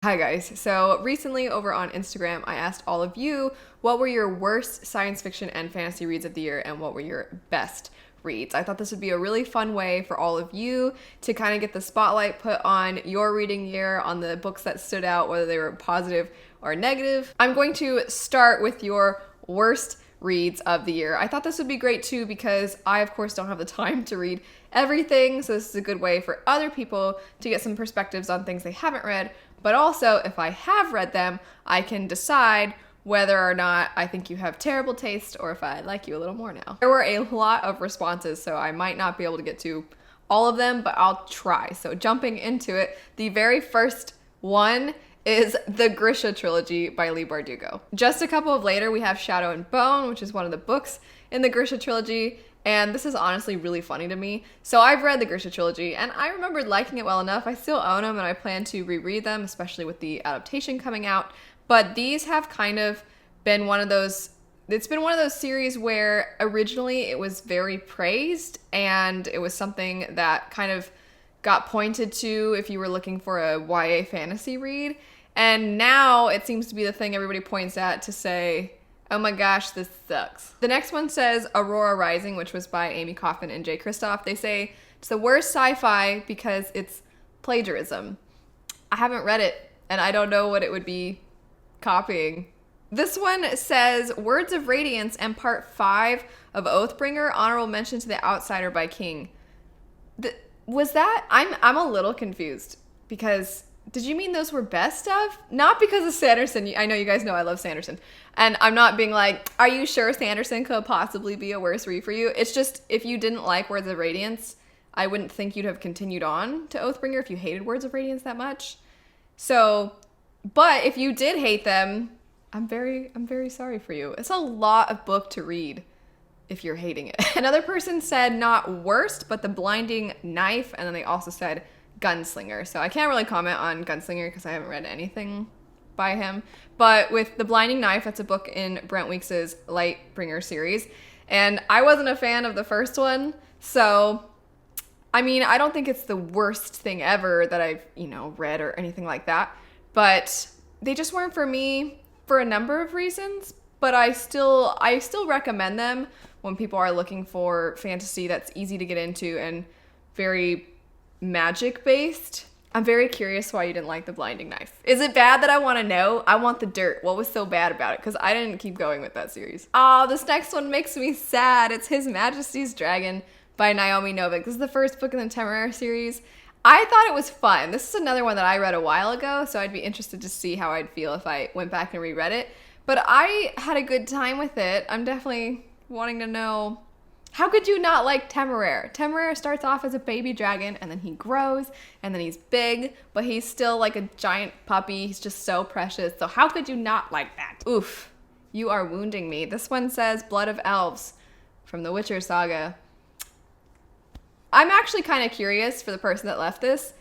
Hi guys, so recently over on Instagram I asked all of you what were your worst science fiction and fantasy reads of the year and what were your best reads. I thought this would be a really fun way for all of you to kind of get the spotlight put on your reading year, on the books that stood out, whether they were positive or negative. I'm going to start with your worst reads of the year. I thought this would be great too because I of course don't have the time to read everything, so this is a good way for other people to get some perspectives on things they haven't read. But also, if I have read them, I can decide whether or not I think you have terrible taste or if I like you a little more now. There were a lot of responses, so I might not be able to get to all of them, but I'll try. So jumping into it, the very first one is the Grisha Trilogy by Leigh Bardugo. Just a couple of later, we have Shadow and Bone, which is one of the books in the Grisha Trilogy. And this is honestly really funny to me. So I've read the Grisha Trilogy and I remembered liking it well enough. I still own them and I plan to reread them, especially with the adaptation coming out. But these have kind of been one of those, it's been one of those series where originally it was very praised and it was something that kind of got pointed to if you were looking for a YA fantasy read. And now it seems to be the thing everybody points at to say, oh my gosh, this sucks. The next one says Aurora Rising, which was by Amy Kaufman and Jay Kristoff. They say it's the worst sci-fi because it's plagiarism. I haven't read it, and I don't know what it would be copying. This one says Words of Radiance and Part 5 of Oathbringer, honorable mention to The Outsider by King. Was that? I'm a little confused because did you mean those were best of? Not because of Sanderson. I know you guys know I love Sanderson. And I'm not being like, are you sure Sanderson could possibly be a worse read for you? It's just, if you didn't like Words of Radiance, I wouldn't think you'd have continued on to Oathbringer if you hated Words of Radiance that much. So, but if you did hate them, I'm very sorry for you. It's a lot of book to read if you're hating it. Another person said not worst, but The Blinding Knife. And then they also said Gunslinger. So I can't really comment on Gunslinger because I haven't read anything by him. But with The Blinding Knife, that's a book in Brent Weeks's Lightbringer series. And I wasn't a fan of the first one. So, I mean, I don't think it's the worst thing ever that I've, read or anything like that. But they just weren't for me for a number of reasons. But I still recommend them when people are looking for fantasy that's easy to get into and very magic based. I'm very curious why you didn't like The Blinding Knife. Is it bad that I want to know? I want the dirt. What was so bad about it? Because I didn't keep going with that series. Oh, this next one makes me sad. It's His Majesty's Dragon by Naomi Novik. This is the first book in the Temeraire series. I thought it was fun. This is another one that I read a while ago, so I'd be interested to see how I'd feel if I went back and reread it. But I had a good time with it. I'm definitely wanting to know, how could you not like Temeraire? Temeraire starts off as a baby dragon, and then he grows, and then he's big, but he's still like a giant puppy. He's just so precious. So how could you not like that? Oof, you are wounding me. This one says Blood of Elves from the Witcher saga. I'm actually kind of curious for the person that left this.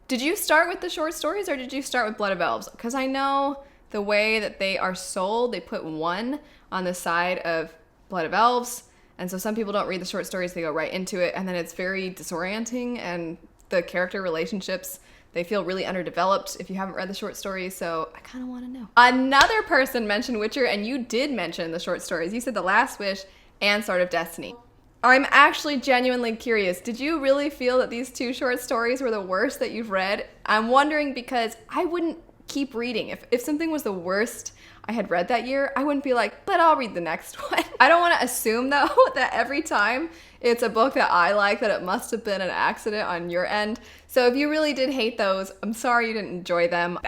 Did you start with the short stories, or did you start with Blood of Elves? Because I know the way that they are sold, they put one on the side of Blood of Elves. And so some people don't read the short stories, they go right into it, and then it's very disorienting, and the character relationships, they feel really underdeveloped if you haven't read the short stories, so I kind of want to know. Another person mentioned Witcher, and you did mention the short stories. You said The Last Wish and Sword of Destiny. I'm actually genuinely curious. Did you really feel that these two short stories were the worst that you've read? I'm wondering because I wouldn't keep reading. If something was the worst I had read that year, I wouldn't be like, but I'll read the next one. I don't want to assume though that every time it's a book that I like that it must have been an accident on your end. So if you really did hate those, I'm sorry you didn't enjoy them.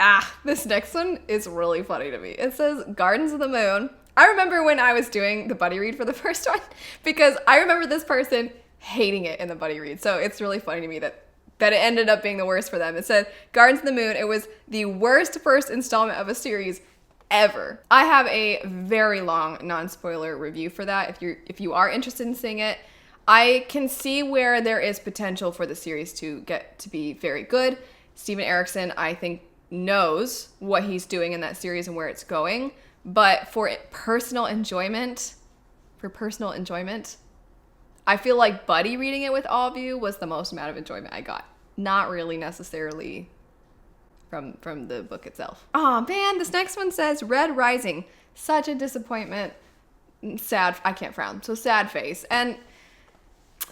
This next one is really funny to me. It says Gardens of the Moon. I remember when I was doing the buddy read for the first one because I remember this person hating it in the buddy read. So it's really funny to me that it ended up being the worst for them. It said Gardens of the Moon. It was the worst first installment of a series ever. I have a very long non-spoiler review for that. If you are interested in seeing it, I can see where there is potential for the series to get to be very good. Steven Erikson, I think, knows what he's doing in that series and where it's going. But for personal enjoyment, I feel like buddy reading it with all of you was the most amount of enjoyment I got. Not really necessarily from the book itself. Oh man, this next one says Red Rising. Such a disappointment. Sad. I can't frown. So sad face. And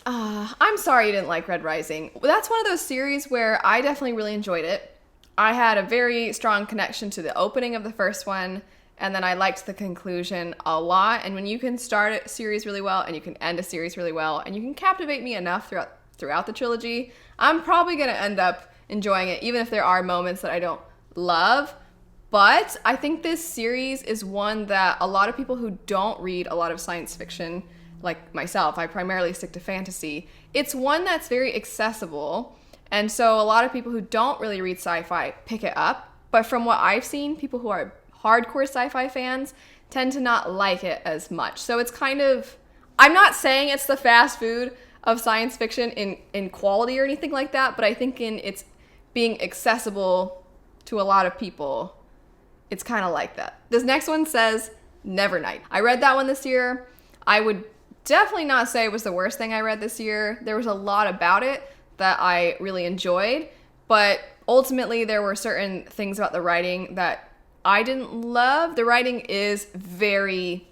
I'm sorry you didn't like Red Rising. That's one of those series where I definitely really enjoyed it. I had a very strong connection to the opening of the first one, and then I liked the conclusion a lot. And when you can start a series really well and you can end a series really well and you can captivate me enough throughout the trilogy, I'm probably going to end up enjoying it, even if there are moments that I don't love. But I think this series is one that a lot of people who don't read a lot of science fiction, like myself, I primarily stick to fantasy, it's one that's very accessible. And so a lot of people who don't really read sci-fi pick it up. But from what I've seen, people who are hardcore sci-fi fans tend to not like it as much. So it's kind of, I'm not saying it's the fast food of science fiction in quality or anything like that, but I think in its being accessible to a lot of people, it's kind of like that. This next one says Nevernight. I read that one this year. I would definitely not say it was the worst thing I read this year. There was a lot about it that I really enjoyed, but ultimately there were certain things about the writing that I didn't love. The writing is very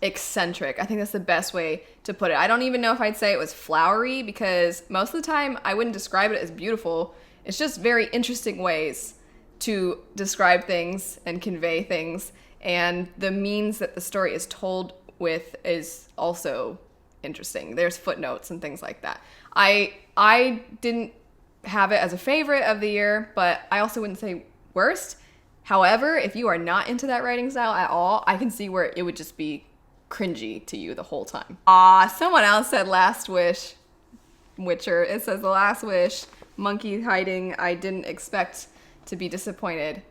eccentric. I think that's the best way to put it. I don't even know if I'd say it was flowery, because most of the time I wouldn't describe it as beautiful. It's just very interesting ways to describe things and convey things, and the means that the story is told with is also interesting. There's footnotes and things like that. I didn't have it as a favorite of the year, but I also wouldn't say worst. However, if you are not into that writing style at all, I can see where it would just be cringy to you the whole time. Someone else said Last Wish. Witcher. It says The Last Wish. Monkey hiding. I didn't expect to be disappointed.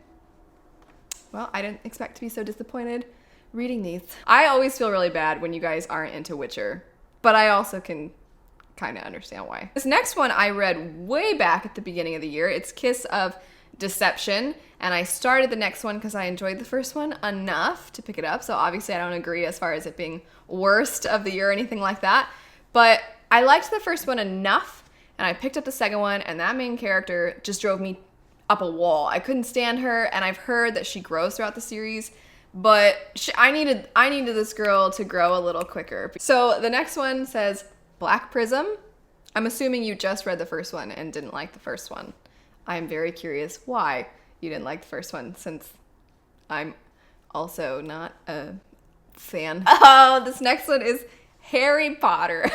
Well, I didn't expect to be so disappointed reading these. I always feel really bad when you guys aren't into Witcher, but I also can kind of understand why. This next one I read way back at the beginning of the year. It's Kiss of Deception, and I started the next one because I enjoyed the first one enough to pick it up. So obviously I don't agree as far as it being worst of the year or anything like that, but I liked the first one enough, and I picked up the second one, and that main character just drove me up a wall. I couldn't stand her, and I've heard that she grows throughout the series, but I needed this girl to grow a little quicker. So the next one says Black Prism. I'm assuming you just read the first one and didn't like the first one. I'm very curious why you didn't like the first one, since I'm also not a fan. Oh, this next one is Harry Potter.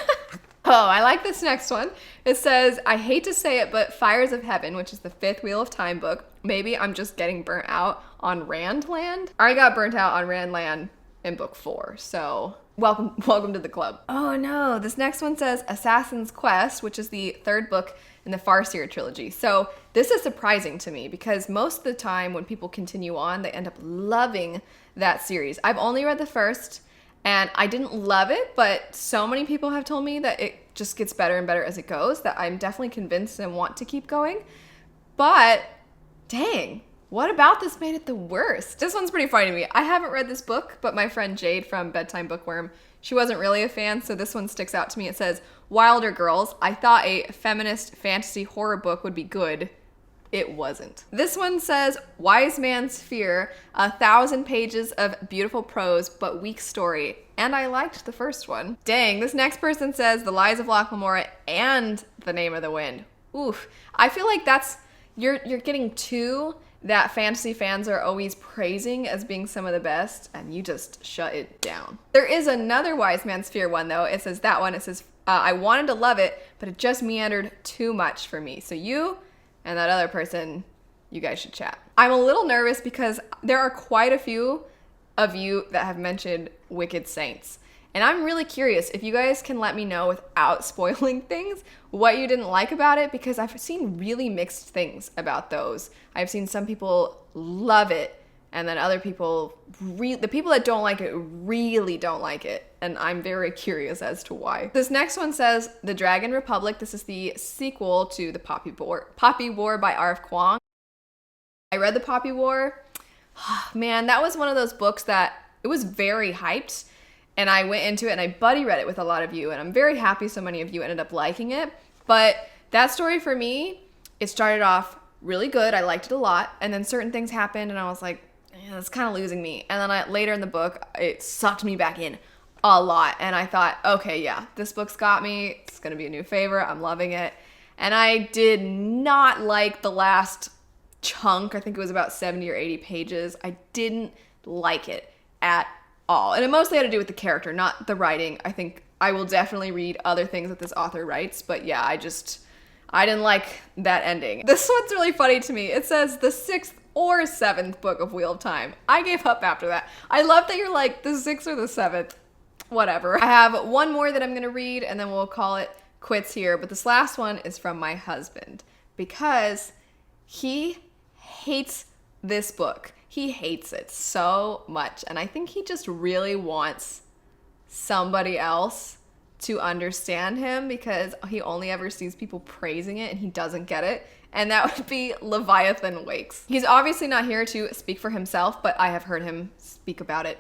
Oh, I like this next one. It says, I hate to say it, but Fires of Heaven, which is the fifth Wheel of Time book. Maybe I'm just getting burnt out on Randland. I got burnt out on Randland in book 4, so welcome to the club. Oh no, this next one says Assassin's Quest, which is the third book in the Farseer trilogy. So this is surprising to me, because most of the time when people continue on, they end up loving that series. I've only read the first, and I didn't love it, but so many people have told me that it just gets better and better as it goes, that I'm definitely convinced and want to keep going. But dang, what about this made it the worst? This one's pretty funny to me. I haven't read this book, but my friend Jade from Bedtime Bookworm, she wasn't really a fan, so this one sticks out to me. It says, Wilder Girls. I thought a feminist fantasy horror book would be good. It wasn't. This one says, Wise Man's Fear, 1,000 pages of beautiful prose, but weak story. And I liked the first one. Dang, this next person says The Lies of Locke Lamora and The Name of the Wind. Oof. I feel like that's, you're getting two that fantasy fans are always praising as being some of the best, and you just shut it down. There is another Wise Man's Fear one, though. It says that one, it says, I wanted to love it, but it just meandered too much for me. So you and that other person, you guys should chat. I'm a little nervous because there are quite a few of you that have mentioned Wicked Saints. And I'm really curious if you guys can let me know without spoiling things what you didn't like about it, because I've seen really mixed things about those. I've seen some people love it, and then other people, the people that don't like it really don't like it. And I'm very curious as to why. This next one says The Dragon Republic. This is the sequel to the Poppy War by R.F. Kuang. I read the Poppy War. Man, that was one of those books that it was very hyped. And I went into it and I buddy read it with a lot of you. And I'm very happy so many of you ended up liking it. But that story for me, it started off really good. I liked it a lot. And then certain things happened and I was like, it's kind of losing me. And then later in the book, it sucked me back in a lot. And I thought, okay, yeah, this book's got me. It's going to be a new favorite. I'm loving it. And I did not like the last chunk. I think it was about 70 or 80 pages. I didn't like it at all. And it mostly had to do with the character, not the writing. I think I will definitely read other things that this author writes. But yeah, I didn't like that ending. This one's really funny to me. It says the 6th or 7th book of Wheel of Time. I gave up after that. I love that you're like the 6th or the 7th. Whatever. I have one more that I'm going to read and then we'll call it quits here. But this last one is from my husband because he hates this book. He hates it so much. And I think he just really wants somebody else to understand him because he only ever sees people praising it and he doesn't get it. And that would be Leviathan Wakes. He's obviously not here to speak for himself, but I have heard him speak about it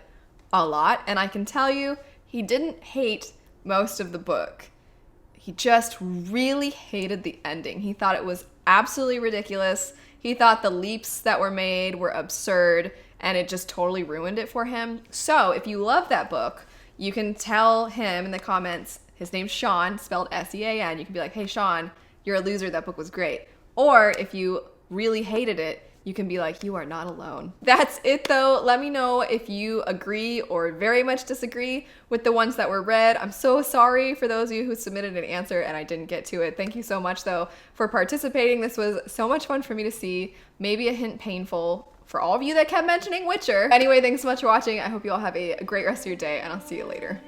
a lot. And I can tell you, he didn't hate most of the book. He just really hated the ending. He thought it was absolutely ridiculous. He thought the leaps that were made were absurd and it just totally ruined it for him. So if you love that book, you can tell him in the comments, his name's Sean, spelled S-E-A-N. You can be like, hey, Sean, you're a loser. That book was great. Or if you really hated it, you can be like, you are not alone. That's it though. Let me know if you agree or very much disagree with the ones that were read. I'm so sorry for those of you who submitted an answer and I didn't get to it. Thank you so much though for participating. This was so much fun for me to see. Maybe a hint painful for all of you that kept mentioning Witcher. Anyway, thanks so much for watching. I hope you all have a great rest of your day and I'll see you later.